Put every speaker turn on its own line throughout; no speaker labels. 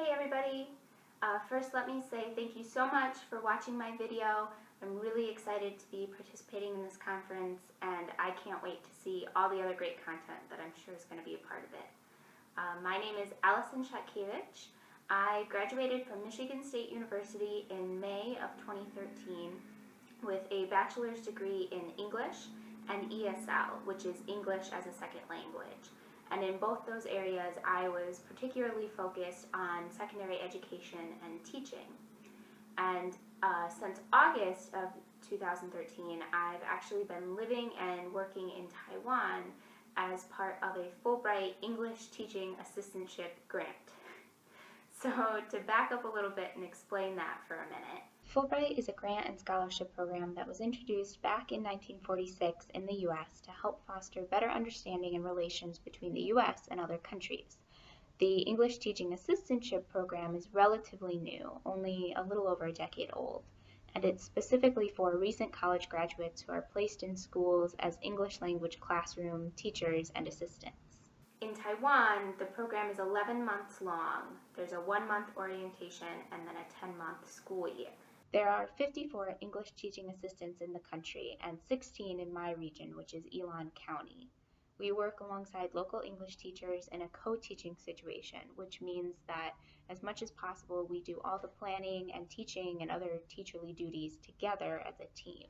Hey everybody! First let me say thank you so much for watching my video. I'm really excited to be participating in this conference and I can't wait to see all the other great content that I'm sure is going to be a part of it. My name is Assistantship. I graduated from Michigan State University in May of 2013 with a bachelor's degree in English and ESL, which is English as a second language. And in both those areas, I was particularly focused on secondary education and teaching. And since August of 2013, I've actually been living and working in Taiwan as part of a Fulbright English Teaching Assistantship grant. So to back up a little bit and explain that for a minute. Fulbright is a grant and scholarship program that was introduced back in 1946 in the U.S. to help foster better understanding and relations between the U.S. and other countries. The English Teaching Assistantship program is relatively new, only a little over a decade old, and it's specifically for recent college graduates who are placed in schools as English language classroom teachers and assistants. In Taiwan, the program is 11 months long. There's a 1-month orientation and then a 10-month school year. There are 54 English teaching assistants in the country and 16 in my region, which is Yilan County. We work alongside local English teachers in a co-teaching situation, which means that as much as possible we do all the planning and teaching and other teacherly duties together as a team.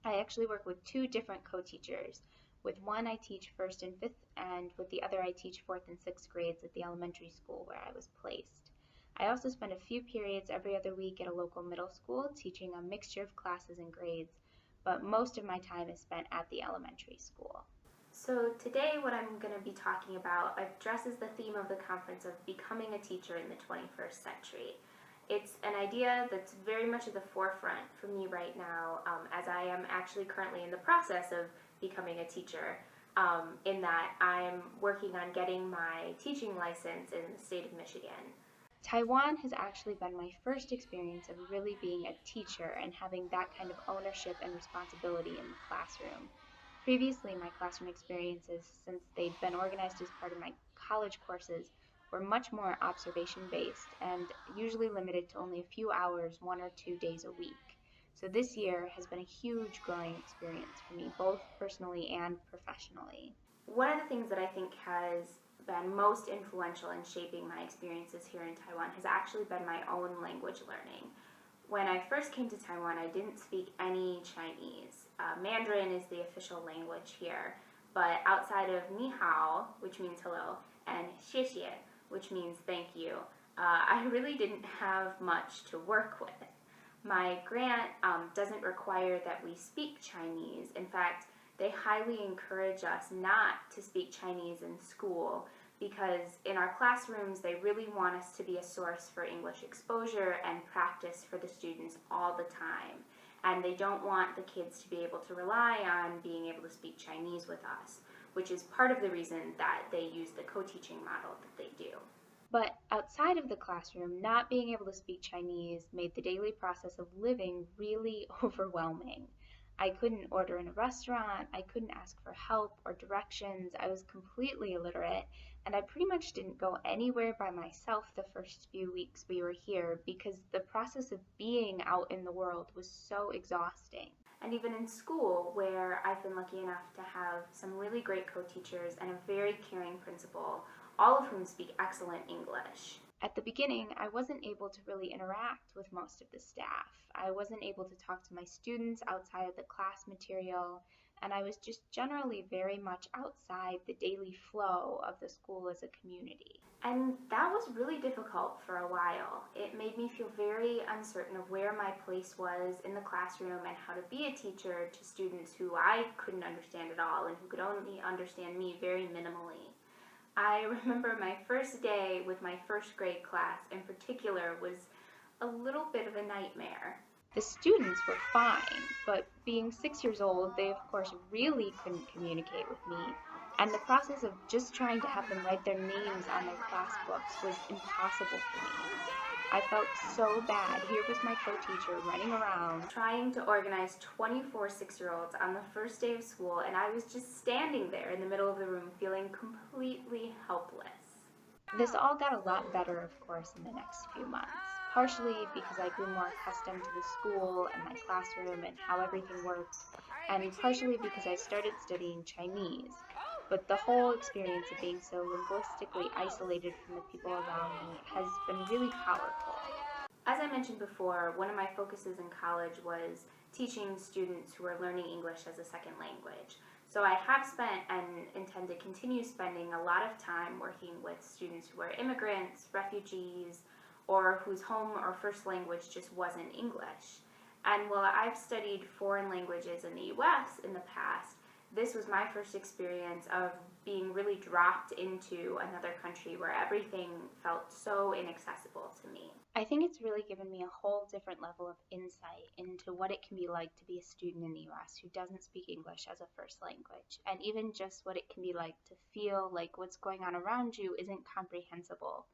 I actually work with 2 different co-teachers. With one I teach 1st and 5th, and with the other I teach 4th and 6th grades at the elementary school where I was placed. I also spend a few periods every other week at a local middle school teaching a mixture of classes and grades, but most of my time is spent at the elementary school. So today what I'm going to be talking about addresses the theme of the conference of becoming a teacher in the 21st century. It's an idea that's very much at the forefront for me right now, as I am actually currently in the process of becoming a teacher, in that I'm working on getting my teaching license in the state of Michigan. Taiwan has actually been my first experience of really being a teacher and having that kind of ownership and responsibility in the classroom. Previously, my classroom experiences, since they'd been organized as part of my college courses, were much more observation-based and usually limited to only a few hours, 1 or 2 days a week. So this year has been a huge growing experience for me, both personally and professionally. One of the things that I think has been most influential in shaping my experiences here in Taiwan has actually been my own language learning. When I first came to Taiwan, I didn't speak any Chinese. Mandarin is the official language here, but outside of ni hao, which means hello, and xie xie, which means thank you, I really didn't have much to work with. My grant doesn't require that we speak Chinese. In fact, they highly encourage us not to speak Chinese in school because in our classrooms they really want us to be a source for English exposure and practice for the students all the time. And they don't want the kids to be able to rely on being able to speak Chinese with us, which is part of the reason that they use the co-teaching model that they do. But outside of the classroom, not being able to speak Chinese made the daily process of living really overwhelming. I couldn't order in a restaurant, I couldn't ask for help or directions, I was completely illiterate, and I pretty much didn't go anywhere by myself the first few weeks we were here because the process of being out in the world was so exhausting. And even in school, where I've been lucky enough to have some really great co-teachers and a very caring principal, all of whom speak excellent English. At the beginning, I wasn't able to really interact with most of the staff. I wasn't able to talk to my students outside of the class material, and I was just generally very much outside the daily flow of the school as a community. And that was really difficult for a while. It made me feel very uncertain of where my place was in the classroom and how to be a teacher to students who I couldn't understand at all and who could only understand me very minimally. I remember my first day with my 1st grade class in particular was a little bit of a nightmare. The students were fine, but being 6 years old, they of course really couldn't communicate with me, and the process of just trying to have them write their names on their class books was impossible for me. I felt so bad. Here was my co-teacher running around, trying to organize 24 6-year-olds on the first day of school, and I was just standing there in the middle of the room feeling completely helpless.
This all got a lot better, of course, in the next few months, partially because I grew more accustomed to the school and my classroom and how everything worked, and partially because I started studying Chinese. But the whole experience of being so linguistically isolated from the people around me has been really powerful.
As I mentioned before, one of my focuses in college was teaching students who are learning English as a second language. So I have spent and intend to continue spending a lot of time working with students who are immigrants, refugees, or whose home or first language just wasn't English. And while I've studied foreign languages in the US in the past, this was my first experience of being really dropped into another country where everything felt so inaccessible to me.
I think it's really given me a whole different level of insight into what it can be like to be a student in the US who doesn't speak English as a first language, and even just what it can be like to feel like what's going on around you isn't comprehensible.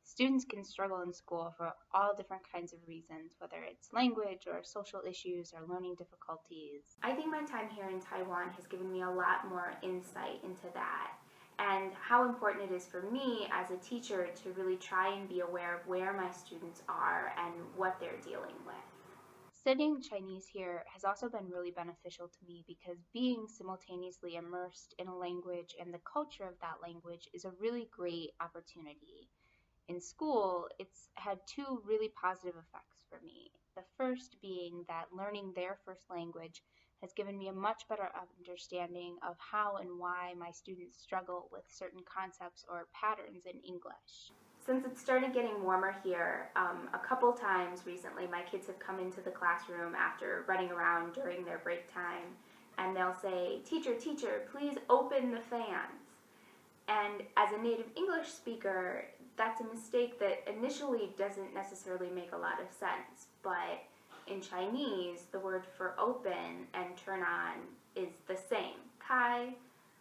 Students can struggle in school for all different kinds of reasons, whether it's language or social issues or learning difficulties.
I think my time here in Taiwan has given me a lot more insight into that and how important it is for me as a teacher to really try and be aware of where my students are and what they're dealing with.
Studying Chinese here has also been really beneficial to me because being simultaneously immersed in a language and the culture of that language is a really great opportunity. In school, it's had two really positive effects for me. The first being that learning their first language has given me a much better understanding of how and why my students struggle with certain concepts or patterns in English.
Since it started getting warmer here, a couple times recently my kids have come into the classroom after running around during their break time and they'll say, "Teacher, teacher, please open the fans." And as a native English speaker, that's a mistake that initially doesn't necessarily make a lot of sense, but in Chinese, the word for open and turn on is the same, kai.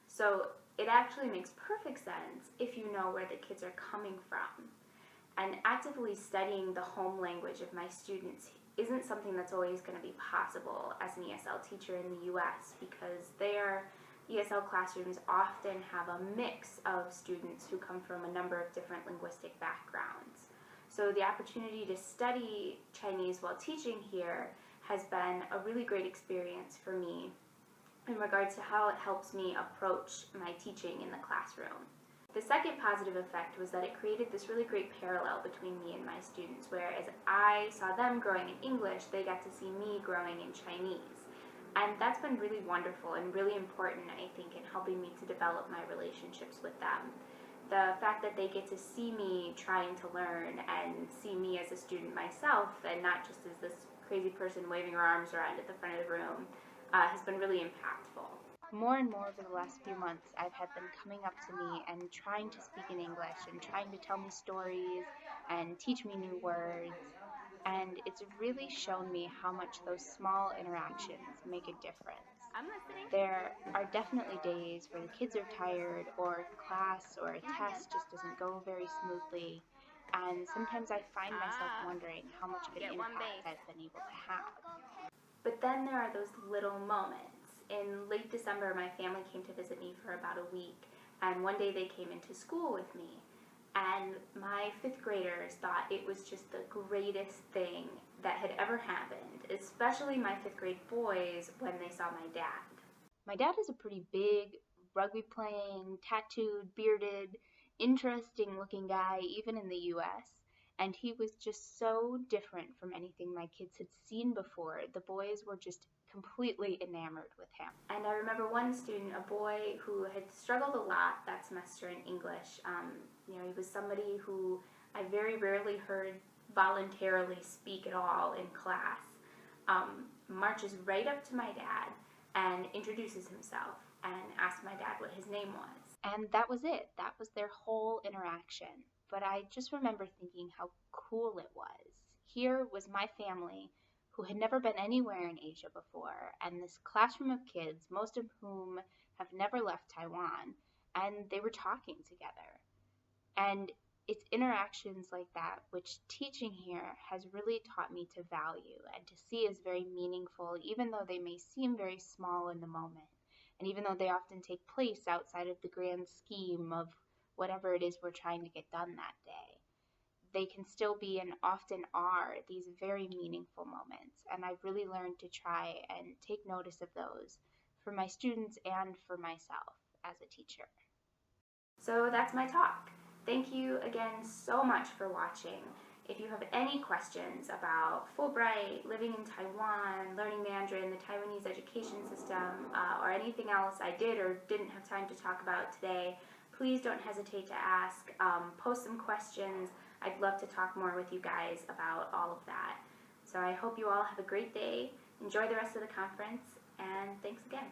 So it actually makes perfect sense if you know where the kids are coming from. And actively studying the home language of my students isn't something that's always going to be possible as an ESL teacher in the US because their ESL classrooms often have a mix of students who come from a number of different linguistic backgrounds. So the opportunity to study Chinese while teaching here has been a really great experience for me in regards to how it helps me approach my teaching in the classroom. The second positive effect was that it created this really great parallel between me and my students, whereas I saw them growing in English, they got to see me growing in Chinese. And that's been really wonderful and really important, I think, in helping me to develop my relationships with them. The fact that they get to see me trying to learn and see me as a student myself and not just as this crazy person waving her arms around at the front of the room has been really impactful.
More and more over the last few months, I've had them coming up to me and trying to speak in English and trying to tell me stories and teach me new words. And it's really shown me how much those small interactions make a difference.
I'm listening.
There are definitely days where the kids are tired or class or a test just doesn't go very smoothly. And sometimes I find myself wondering how much of an impact I've been able to have.
But then there are those little moments. In late December, my family came to visit me for about a week, and one day they came into school with me. And my fifth graders thought it was just the greatest thing that had ever happened, especially my fifth grade boys when they saw my dad.
My dad is a pretty big, rugby playing, tattooed, bearded, interesting looking guy, even in the US. And he was just so different from anything my kids had seen before. The boys were just completely enamored with him.
And I remember one student, a boy who had struggled a lot that semester in English. He was somebody who I very rarely heard voluntarily speak at all in class. Marches right up to my dad and introduces himself and asks my dad what his name was.
And that was it. That was their whole interaction. But I just remember thinking how cool it was. Here was my family who had never been anywhere in Asia before, and this classroom of kids, most of whom have never left Taiwan, and they were talking together. And it's interactions like that which teaching here has really taught me to value and to see as very meaningful, even though they may seem very small in the moment, and even though they often take place outside of the grand scheme of whatever it is we're trying to get done that day. They can still be, and often are, these very meaningful moments, and I've really learned to try and take notice of those for my students and for myself as a teacher.
So that's my talk. Thank you again so much for watching. If you have any questions about Fulbright, living in Taiwan, learning Mandarin, the Taiwanese education system, or anything else I did or didn't have time to talk about today, please don't hesitate to ask. Post some questions. I'd love to talk more with you guys about all of that. So I hope you all have a great day. Enjoy the rest of the conference, and thanks again.